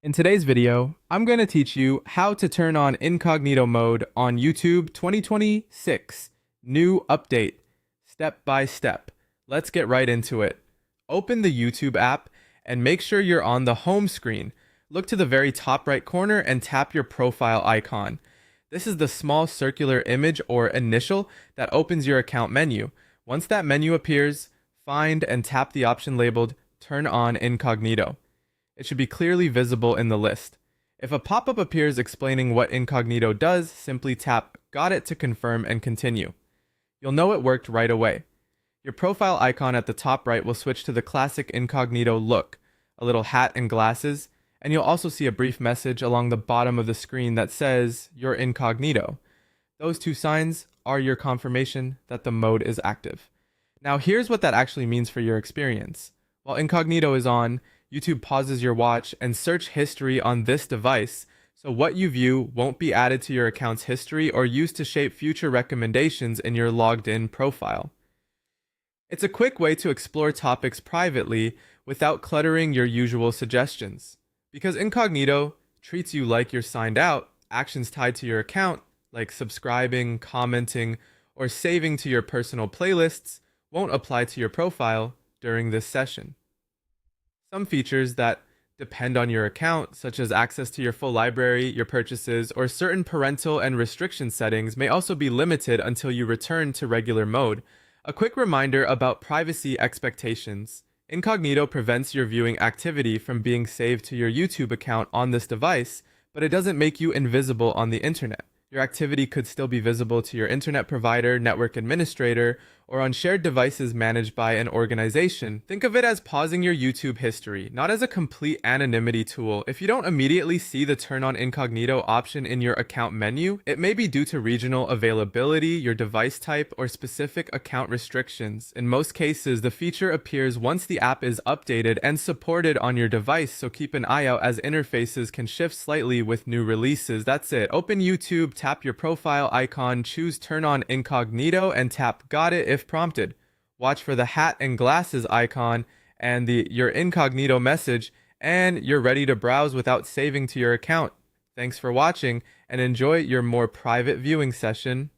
In today's video, I'm going to teach you how to turn on incognito mode on YouTube 2026. New update, step by step. Let's get right into it. Open the YouTube app and make sure you're on the home screen. Look to the very top right corner and tap your profile icon. This is the small circular image or initial that opens your account menu. Once that menu appears, find and tap the option labeled Turn on Incognito. It should be clearly visible in the list. If a pop-up appears explaining what incognito does, simply tap Got it to confirm and continue. You'll know it worked right away. Your profile icon at the top right will switch to the classic incognito look, a little hat and glasses, and you'll also see a brief message along the bottom of the screen that says you're incognito. Those two signs are your confirmation that the mode is active. Now here's what that actually means for your experience. While incognito is on, YouTube pauses your watch and search history on this device, so what you view won't be added to your account's history or used to shape future recommendations in your logged-in profile. It's a quick way to explore topics privately without cluttering your usual suggestions. Because incognito treats you like you're signed out, actions tied to your account, like subscribing, commenting, or saving to your personal playlists, won't apply to your profile during this session. Some features that depend on your account, such as access to your full library, your purchases, or certain parental and restriction settings, may also be limited until you return to regular mode. A quick reminder about privacy expectations. Incognito prevents your viewing activity from being saved to your YouTube account on this device, but it doesn't make you invisible on the internet. Your activity could still be visible to your internet provider, network administrator, or on shared devices managed by an organization. Think of it as pausing your YouTube history, not as a complete anonymity tool. If you don't immediately see the turn on incognito option in your account menu, it may be due to regional availability, your device type, or specific account restrictions. In most cases, the feature appears once the app is updated and supported on your device, so keep an eye out as interfaces can shift slightly with new releases. That's it. Open YouTube, tap your profile icon, choose Turn on Incognito, and tap Got it if prompted. Watch for the hat and glasses icon and your incognito message, and you're ready to browse without saving to your account. Thanks for watching, and enjoy your more private viewing session.